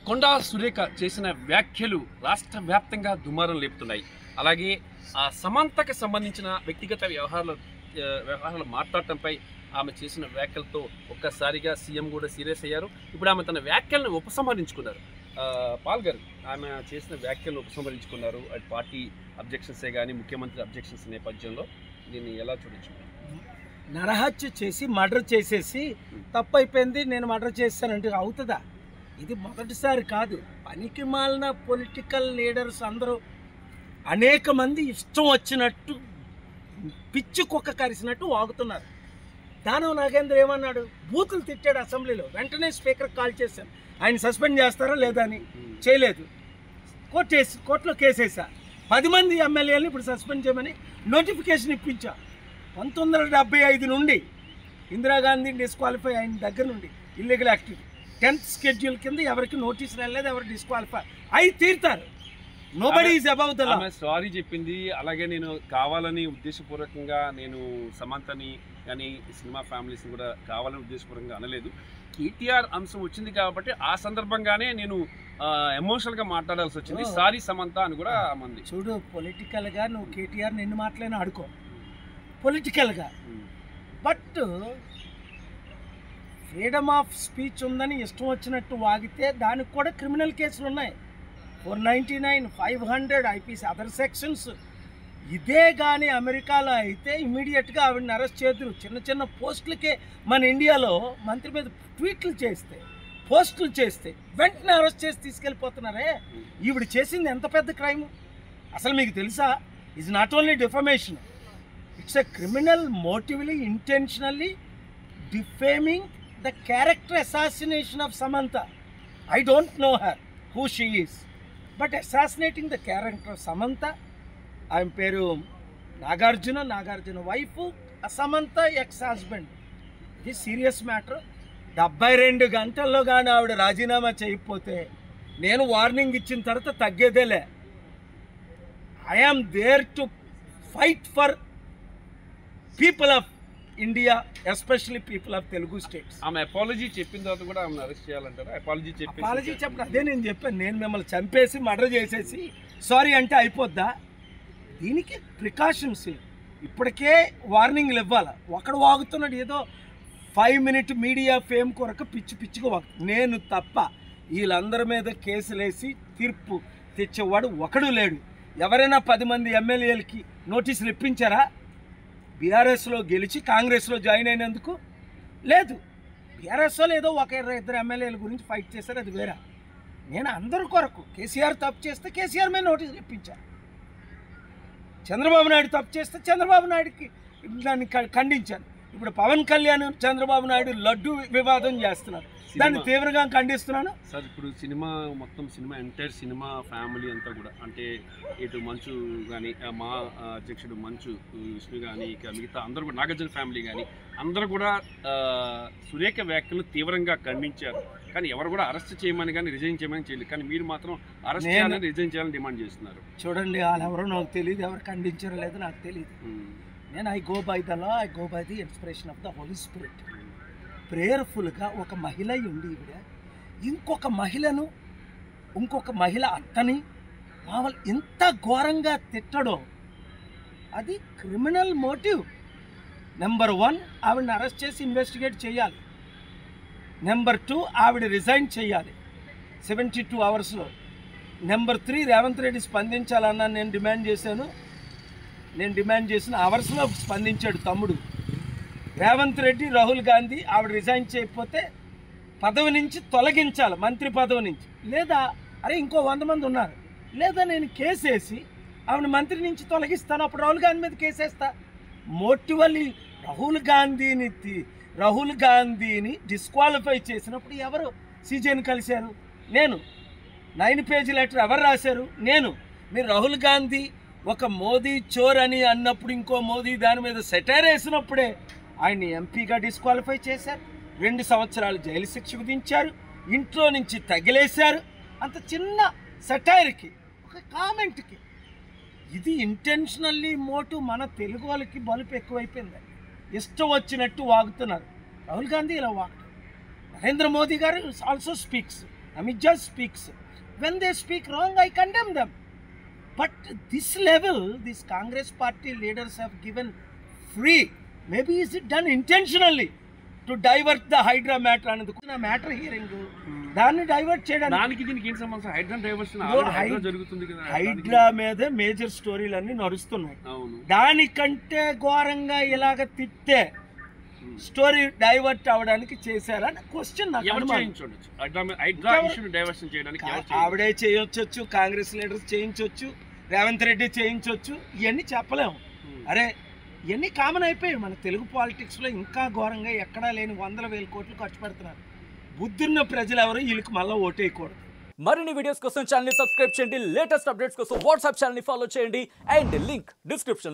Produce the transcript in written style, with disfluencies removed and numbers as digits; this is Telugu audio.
కొండా సురేఖ చేసిన వ్యాఖ్యలు రాష్ట్ర వ్యాప్తంగా దుమారం లేపుతున్నాయి. అలాగే సమంతకి సంబంధించిన వ్యక్తిగత వ్యవహారాలు మాట్లాడటంపై ఆమె చేసిన వ్యాఖ్యలతో ఒక్కసారిగా సీఎం కూడా సీరియస్ అయ్యారు. ఇప్పుడు ఆమె తన వ్యాఖ్యలను ఉపసంహరించుకున్నారు. పాల్ గారు ఆమె చేసిన వ్యాఖ్యలను ఉపసంహరించుకున్నారు. అటు పార్టీ అబ్జెక్షన్సే కానీ ముఖ్యమంత్రి అబ్జెక్షన్స్ నేపథ్యంలో దీన్ని ఎలా చూడొచ్చు? నరహత్య చేసి మర్డర్ చేసేసి తప్పైపోయింది, నేను మర్డర్ చేస్తానంటే అవుతుందా? ఇది మొదటిసారి కాదు. పనికి మాలిన పొలిటికల్ లీడర్స్ అందరూ అనేక మంది ఇష్టం వచ్చినట్టు పిచ్చి కుక్క కరిసినట్టు వాగుతున్నారు. దానవ నాగేంద్ర ఏమన్నాడు? బూతులు తిట్టాడు అసెంబ్లీలో. వెంటనే స్పీకర్ కాల్ చేశాను, ఆయన సస్పెండ్ చేస్తారా లేదా అని. చేయలేదు. కోర్టులో కేసేసా. 10 మంది ఎమ్మెల్యేలను ఇప్పుడు సస్పెండ్ చేయమని నోటిఫికేషన్ ఇప్పించా. 1975 నుండి ఇందిరాగాంధీ డిస్క్వాలిఫై అయిన దగ్గర నుండి ఇల్లీగల్ యాక్టివిటీ 10th షెడ్యూల్ కింద ఎవరికి నోటీస్ రాలేదు, ఎవరు డిస్క్వాలిఫై అయి తీరుతారు. Nobody is above the law. Sorry చెప్పింది. అలాగే నేను కావాలని ఉద్దేశపూర్వకంగా నేను సమంతని కానీ సినిమా ఫ్యామిలీస్ని కూడా కావాలని ఉద్దేశపూర్వకంగా అనలేదు. కేటీఆర్ అంశం వచ్చింది కాబట్టి ఆ సందర్భంగానే నేను ఎమోషనల్గా మాట్లాడాల్సి వచ్చింది. సారీ సమంత అని కూడా మంది. చూడు, పొలిటికల్గా నువ్వు కేటీఆర్ నిన్ను మాట్లాడినా ఆడుకో పొలిటికల్గా, బట్ ఫ్రీడమ్ ఆఫ్ స్పీచ్ ఉందని ఇష్టం వచ్చినట్టు వాగితే దానికి కూడా క్రిమినల్ కేసులు ఉన్నాయి. 499, 500 ఐపీసీ అదర్ సెక్షన్స్. ఇదే కానీ అమెరికాలో అయితే ఇమీడియట్గా ఆవిడని అరెస్ట్ చేద్దరు. చిన్న చిన్న పోస్టులకే మన ఇండియాలో మంత్రి మీద ట్వీట్లు చేస్తే, పోస్టులు చేస్తే వెంటనే అరెస్ట్ చేసి తీసుకెళ్ళిపోతున్నారే. ఈవిడ చేసింది ఎంత పెద్ద క్రైమ్ అసలు మీకు తెలుసా? Is not only defamation, it's a criminal motively intentionally defaming the character assassination of Samantha. I don't know her, who she is, but assassinating the character of Samantha. I am peru Nagarjuna wife, Samantha ex-husband. This serious matter. 72 గంటల్లో కానీ ఆవిడ రాజీనామా చేయకపోతే నేను వార్నింగ్ ఇచ్చిన తర్వాత తగ్గేదేలే. I am there to fight for people of India, especially people of Telugu states. ఆమె అపాలజీ చెప్పిన తర్వాత కూడా ఆమెను అరెస్ట్ చేయాలంటారా? అపాలజీ చెప్పండి. అదే నేను చెప్పాను, నేను మిమ్మల్ని చంపేసి మర్డర్ చేసేసి సారీ అంటే అయిపోద్దా? దీనికి ప్రికాషన్స్ ఇప్పటికే వార్నింగ్లు ఇవ్వాలి. ఒకడు వాగుతున్నాడు ఏదో 5 minute మీడియా ఫేమ్ కొరకు పిచ్చిగా వాగు. నేను తప్ప వీళ్ళందరి మీద కేసులేసి తీర్పు తెచ్చేవాడు ఒకడు లేడు. ఎవరైనా 10 మంది ఎమ్మెల్యేలకి నోటీసులు ఇప్పించారా? బీఆర్ఎస్లో గెలిచి కాంగ్రెస్లో జాయిన్ అయినందుకు లేదు. బీఆర్ఎస్లో ఏదో 1-2 ఎమ్మెల్యేల గురించి ఫైట్ చేశారు, అది వేరే. నేను అందరి కొరకు కేసీఆర్ తప్పు చేస్తే కేసీఆర్ మీద నోటీసులు ఇప్పించాను. చంద్రబాబు నాయుడు తప్పు చేస్తే చంద్రబాబు నాయుడుకి దాన్ని ఖండించాను. ఇప్పుడు పవన్ కళ్యాణ్ చంద్రబాబు నాయుడు లడ్డు వివాదం చేస్తున్నారు, దాన్ని తీవ్రంగా ఖండిస్తున్నాను. సార్, ఇప్పుడు సినిమా ఎంటైర్ సినిమా ఫ్యామిలీ అంతా కూడా, అంటే ఇటు మంచు కానీ మా అధ్యక్షుడు మంచు విష్ణు కానీ ఇక మిగతా అందరూ కూడా నాగార్జున ఫ్యామిలీ కానీ అందరూ కూడా సురేఖ వ్యాఖ్యలు తీవ్రంగా ఖండించారు. కానీ ఎవరు కూడా అరెస్ట్ చేయమని కానీ రిజైన్ చేయమని చేయలేదు. కానీ మీరు మాత్రం అరెస్ట్ చేయాలని రిజైన్ చేయాలని డిమాండ్ చేస్తున్నారు. చూడండి, వాళ్ళు ఎవరో నాకు తెలియదు, ఎవరు ఖండించారో లేదో నాకు తెలియదు. నేను I go by the law, I go by the inspiration of the holy spirit. ప్రేయర్ఫుల్గా ఒక మహిళ ఉండి ఈవిడ ఇంకొక మహిళ అత్తని వాళ్ళు ఎంత ఘోరంగా తిట్టడో అది క్రిమినల్ మోటివ్. నెంబర్ 1, ఆవిడని అరెస్ట్ చేసి ఇన్వెస్టిగేట్ చేయాలి. నెంబర్ 2, ఆవిడ రిజైన్ చేయాలి 72 hours. నెంబర్ 3, రేవంత్ రెడ్డి స్పందించాలన్నా నేను డిమాండ్ చేసిన అవర్స్లో స్పందించాడు తమ్ముడు రేవంత్ రెడ్డి. రాహుల్ గాంధీ ఆవిడ రిజైన్ చేయకపోతే పదవి నుంచి తొలగించాలి, మంత్రి పదవి నుంచి. లేదా అరే ఇంకో 100 మంది ఉన్నారు, లేదా నేను కేసేసి ఆవిడ మంత్రి నుంచి తొలగిస్తాను, అప్పుడు రాహుల్ గాంధీ మీద కేసేస్తా. మోటివల్లీ రాహుల్ గాంధీని డిస్క్వాలిఫై చేసినప్పుడు ఎవరు సీజేని కలిశారు? నేను. 9 పేజీ లెటర్ ఎవరు రాశారు? నేను. మీరు రాహుల్ గాంధీ ఒక మోదీ చోర్ అని అన్నప్పుడు, ఇంకో మోదీ దాని మీద సెటైర్ వేసినప్పుడే ఆయన్ని ఎంపీగా డిస్క్వాలిఫై చేశారు. 2 సంవత్సరాలు జైలు శిక్ష విధించారు, ఇంట్లో నుంచి తగిలేశారు. అంత చిన్న సెటైర్కి, ఒక కామెంట్కి. ఇది ఇంటెన్షనల్లీ మోటివ్. మన తెలుగు వాళ్ళకి బలుపు ఎక్కువైపోయింది, ఇష్టం వచ్చినట్టు వాగుతున్నారు. రాహుల్ గాంధీ ఇలా వాగుతారు. నరేంద్ర మోదీ గారు also speaks. Amit just speaks. When they speak wrong, I condemn them. But this level, these Congress party leaders have given free. Maybe is it done intentionally to divert the Hydra matter and the matter hearing. దాన్ని డైవర్ట్ చేయడానికి దానికి దీనికి ఏంటి సంబంధం? హైడ్రా డైవర్షన్ జరుగుతుంది కదా. హైడ్రా మీద మేజర్ స్టోరీలన్నీ నడుస్తున్నాయి. దానికంటే ఘోరంగా ఇలాగ తిట్టే స్టోరీ డైవర్ట్ అవడానికి చేశారని క్వశ్చన్. ఆవిడే చేయొచ్చు, కాంగ్రెస్ లీడర్స్ చేయించవచ్చు, రేవంత్ రెడ్డి చేయించవచ్చు, ఇవన్నీ చెప్పలేము. అరే ఇవన్నీ కామన్ అయిపోయాయి మన తెలుగు పాలిటిక్స్లో. ఇంకా ఘోరంగా ఎక్కడా లేని 100,000 కోట్లు ఖర్చు పెడుతున్నారు. బుద్ధున్న ప్రజలు ఎవరు వీళ్ళకి మళ్ళీ ఓటేయకూడదు. మరిన్ని వీడియోస్ కోసం ఛానల్ ని సబ్స్క్రైబ్ చేయండి, లేటెస్ట్ అప్డేట్స్ కోసం వాట్సాప్ ఛానల్ ని ఫాలో చేయండి అండ్ లింక్ డిస్క్రిప్షన్